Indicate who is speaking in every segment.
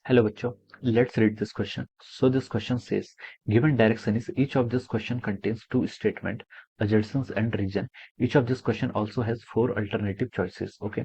Speaker 1: Hello bachcho, let's read this question. So this question says, given direction is each of this question contains two statement, adjacent and region. Each of this question also has four alternative choices. Okay,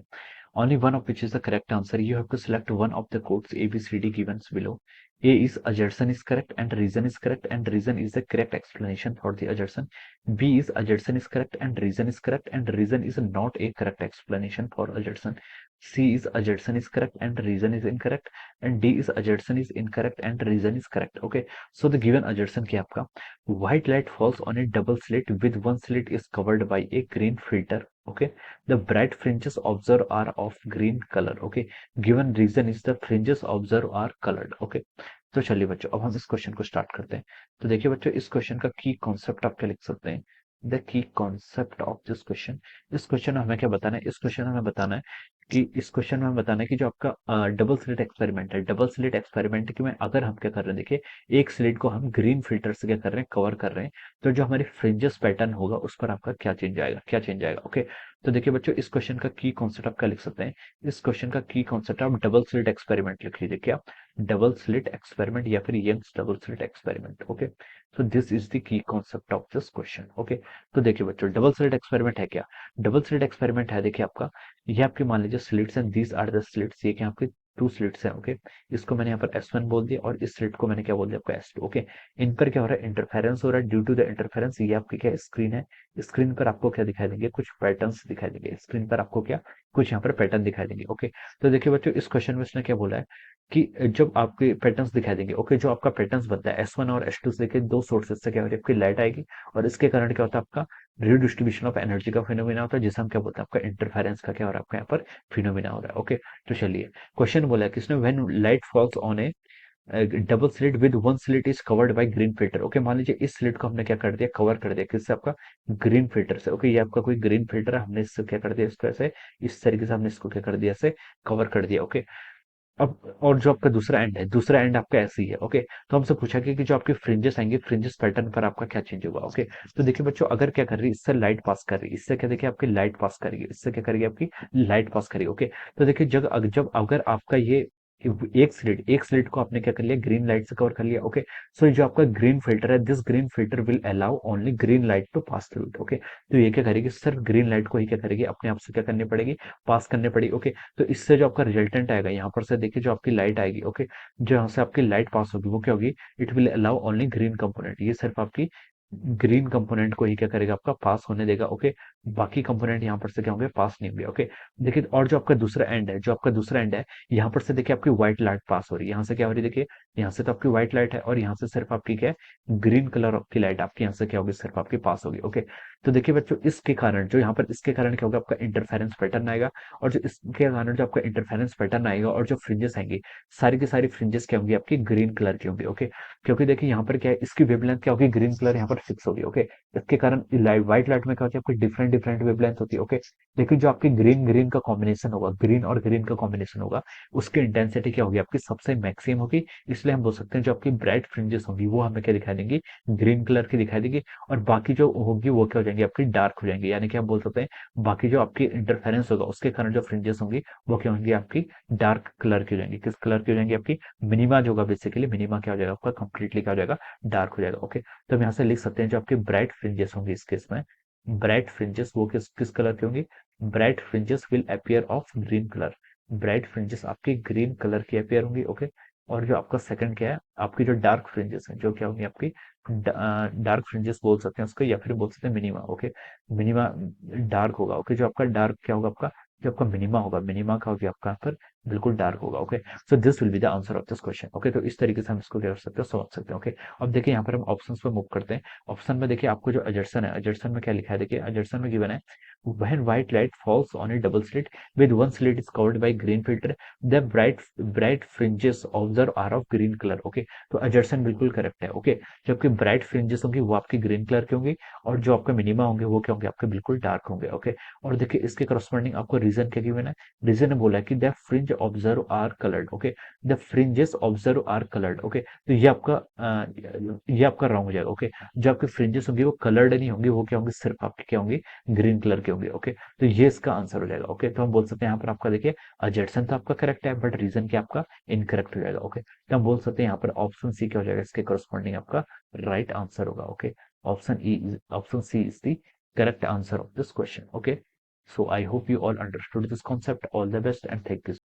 Speaker 1: only one of which is the correct answer. You have to select one of the codes A, B, C, D given below. A is adjacent is correct and reason is correct and reason is the correct explanation for the adjacent. B is adjacent is correct and reason is correct and reason is not a correct explanation for adjacent. C is adjacent is correct and reason is incorrect and D is adjacent is incorrect and reason is correct. Okay, so the given adjacent क्या है आपका, white light falls on a double slit with one slit is covered by a green filter. Okay, the bright fringes observed are of green color. Okay, given reason is the fringes observed are colored. Okay, तो चलिए बच्चों अब हम इस question को start करते हैं। तो देखिए बच्चों इस क्वेश्चन का की कॉन्सेप्ट आप क्या लिख सकते हैं, the key concept of this question. इस क्वेश्चन में हमें क्या बताना है, इस क्वेश्चन में हमें बताना है कि इस क्वेश्चन में हमें बताना है कि जो आपका डबल स्लिट एक्सपेरिमेंट है, डबल स्लिट एक्सपेरिमेंट की में अगर हम क्या कर रहे हैं, देखिए एक स्लिट को हम ग्रीन फिल्टर से क्या कर रहे हैं, कवर कर रहे हैं, तो जो हमारी फ्रिंजेस पैटर्न होगा उस पर आपका क्या चेंज आएगा, क्या चेंज आएगा। ओके, तो देखिए बच्चों इस क्वेश्चन का की कॉन्सेप्ट आप क्या लिख सकते हैं, इस क्वेश्चन का की कॉन्सेप्ट आप डबल स्लिट एक्सपेरिमेंट लिख लीजिए, क्या डबल स्लिट एक्सपेरिमेंट या फिर Young's double slit experiment. Okay, तो this is the key concept of this question. Okay, तो देखिए बच्चों डबल स्लिट एक्सपेरिमेंट है क्या, डबल स्लिट एक्सपेरिमेंट है देखिए आपका, ये आपके मान लीजिए स्लिट्स हैं, दीज आर द स्लिट्स, ये क्या आपके टू स्लिट्स हैं। ओके, इसको मैंने यहाँ पर S1 बोल दिया और इस स्लिट को मैंने क्या बोल दिया आपका S2। ओके, इन पर क्या हो रहा है, इंटरफेरेंस हो रहा है, ड्यू टू द इंटरफेरेंस ये आपकी क्या स्क्रीन है, स्क्रीन पर आपको क्या दिखाई देंगे, कुछ पैटर्न्स दिखाई देंगे, स्क्रीन पर आपको क्या कुछ यहाँ पर पैटर्न दिखाई देंगे। ओके, तो देखिए बच्चों इस क्वेश्चन में इसने क्या बोला है कि जब आपके पैटर्न्स दिखाई देंगे, ओके, जो आपका पैटर्न्स बनता है S1 और S2 से देखिए दो सोर्सेस से क्या हो रही है, आपकी लाइट आएगी और इसके कारण क्या होता है आपका रिडिस्ट्रीब्यूशन ऑफ एनर्जी का फिनोमिना होता है, जिसे हम क्या बोलते हैं, आपका इंटरफेरेंस का क्या हो रहा है, आपका यहाँ पर फिनोमिना हो रहा है। ओके, तो चलिए क्वेश्चन बोला है किसने, when light falls on A double slit with one slit is covered by green filter. Okay, मान लीजिए इस स्लिट को हमने क्या कर दिया, कवर कर दिया किससे, आपका ग्रीन फिल्टर से। ओके, ये आपका कोई ग्रीन फिल्टर है, हमने इससे क्या कर दिया, इसको ऐसे इस तरीके से हमने इसको क्या कर दिया, ऐसे कवर कर दिया। ओके, अब और जो आपका दूसरा एंड है, दूसरा एंड आपका ऐसे ही है। ओके, तो हमसे पूछा गया कि जो आपके फ्रिंजेस आएंगे, फ्रिंजेस पैटर्न पर आपका क्या चेंज होगा। ओके, तो देखिए बच्चों अगर क्या कर रही है, इससे लाइट पास कर रही है, इससे क्या देखिए आपकी लाइट पास करेगी, इससे क्या करेगी आपकी लाइट पास करेगी। ओके, तो देखिए जब अगर आपका ये एक स्लिट को आपने क्या कर लिया, ग्रीन लाइट से कवर कर लिया। ओके, सो जो आपका ग्रीन फिल्टर है, this green filter will allow only green light to pass through it. Okay, तो ये क्या करेगी, सिर्फ ग्रीन लाइट को ही क्या करेगी, अपने आप से क्या करनी पड़ेगी, पास करनी पड़ेगी। ओके, तो इससे जो आपका रिजल्टेंट आएगा, यहाँ पर से देखिए जो आपकी लाइट आएगी, ओके, जो यहाँ से आपकी लाइट पास होगी वो क्या होगी, it will allow only green component, ये सिर्फ आपकी ग्रीन कंपोनेंट को ही क्या करेगा, आपका पास होने देगा। ओके, बाकी कंपोनेंट यहाँ पर से क्या होंगे, पास नहीं होंगे। ओके, देखिए और जो आपका दूसरा एंड है, जो आपका दूसरा एंड है, यहाँ पर से देखिए आपकी व्हाइट लाइट पास हो रही है, यहाँ से क्या हो रही है, देखिए यहाँ से तो आपकी व्हाइट लाइट है और यहाँ से सिर्फ आपकी क्या है, ग्रीन कलर की लाइट आपकी यहाँ से क्या होगी, सिर्फ आपकी पास होगी। ओके, तो देखिए बच्चों इसके कारण जो यहाँ पर इसके कारण क्या होगा, आपका इंटरफेरेंस पैटर्न आएगा और जो इसके कारण जो आपका इंटरफेरेंस पैटर्न आएगा और जो फ्रिंजेस आएंगी, सारी की सारी फ्रिंजेस क्या होंगी, आपकी ग्रीन कलर की होंगी। ओके, क्योंकि देखिए यहाँ पर क्या है, इसकी वेवलेंथ क्या होगी, ग्रीन कलर यहाँ पर फिक्स होगी। ओके, इसके कारण लाइट व्हाइट लाइट में क्या होती है, आपकी डिफरेंट डिफरेंट वेवलेंथ होती है। ओके, लेकिन जो आपकी ग्रीन ग्रीन का कॉम्बिनेशन होगा, ग्रीन और ग्रीन का कॉम्बिनेशन होगा, उसकी इंटेंसिटी क्या होगी, आपकी सबसे मैक्सिमम होगी। इसलिए हम बोल सकते हैं जो आपकी ब्राइट फ्रिंजेस होंगी वो हमें क्या दिखाई देंगी, ग्रीन कलर की दिखाई देगी, और बाकी जो होगी वो क्या हो जाएंगी, आपकी डार्क हो जाएंगी। यानी कि हम बोल सकते हैं बाकी जो आपकी इंटरफेरेंस होगा उसके कारण जो फ्रिंजेस होंगी वो क्या होंगी, आपकी डार्क कलर की हो जाएंगी। किस कलर की हो जाएंगी, आपकी मिनिमा जो होगा, बेसिकली मिनिमा क्या हो जाएगा, आपका कंप्लीटली क्या हो जाएगा, डार्क हो जाएगा। ओके, तो हम यहाँ से लिख सकते हैं जो आपकी ब्राइट फ्रिंजेस होंगी इस केस में, ब्राइट फ्रिंजेस वो किस किस कलर की होंगी, bright fringes will appear of green colour, bright fringes आपकी ग्रीन कलर की अपीयर होंगी। ओके, और जो आपका सेकंड क्या है, आपकी जो डार्क फ्रिंजेस हैं जो क्या होंगी, आपकी डार्क फ्रिंजेस बोल सकते हैं उसको, या फिर बोल सकते हैं मिनिमा। ओके, मिनिमा डार्क होगा। ओके, जो आपका डार्क क्या होगा, आपका जो आपका मिनिमा होगा, मिनिमा का होगी आपका यहाँ पर बिल्कुल डार्क होगा। Okay, so this will be the answer of this question. Okay, तो इस तरीके से हम इसको क्या कर सकते हैं, समझ सकते हैं। ओके, अब देखिए यहाँ पर हम ऑप्शंस पे मूव करते हैं। ऑप्शन में देखिए आपको जो अजर्सन है, अजर्सन में क्या लिखा है, देखिए अजर्सन में गिवन है, when white light falls on a double slit with one slit is covered by green filter, the bright fringes observed are of green color. Okay, तो अजर्सन बिल्कुल करेक्ट है। ओके, जबकि ब्राइट फ्रिंजेस होंगी वो आपकी ग्रीन कलर की होंगी और जो आपके मिनिमा होंगे वो क्या होंगे, आपके बिल्कुल डार्क होंगे। ओके, और देखिए इसके करस्पॉन्डिंग आपको रीजन क्या गिवन है, रीजन ने बोला है कि the fringe observe are coloured, okay, the fringes observe are coloured, okay, तो ये आपका रॉन्ग हो जाएगा, ओके, जो आपके फ्रिंजेस होंगे वो कलर्ड नहीं होंगे, वो क्या होंगे, सिर्फ आपके क्या होंगे, ग्रीन कलर के होंगे, ओके, तो ये इसका आंसर हो जाएगा, ओके, तो हम बोल सकते हैं यहाँ पर आपका देखिए अजेक्शन तो आपका करेक्ट है, बट रीजन क्या आपका इनकरेक्ट हो जाएगा, ओके, तो हम बोल सकते हैं यहाँ पर ऑप्शन सी क्या हो जाएगा, इसके करस्पॉन्डिंग आपका राइट आंसर होगा, okay, option C is the correct answer of this question. Okay, so I hope you all understood this concept. All the best and thank you.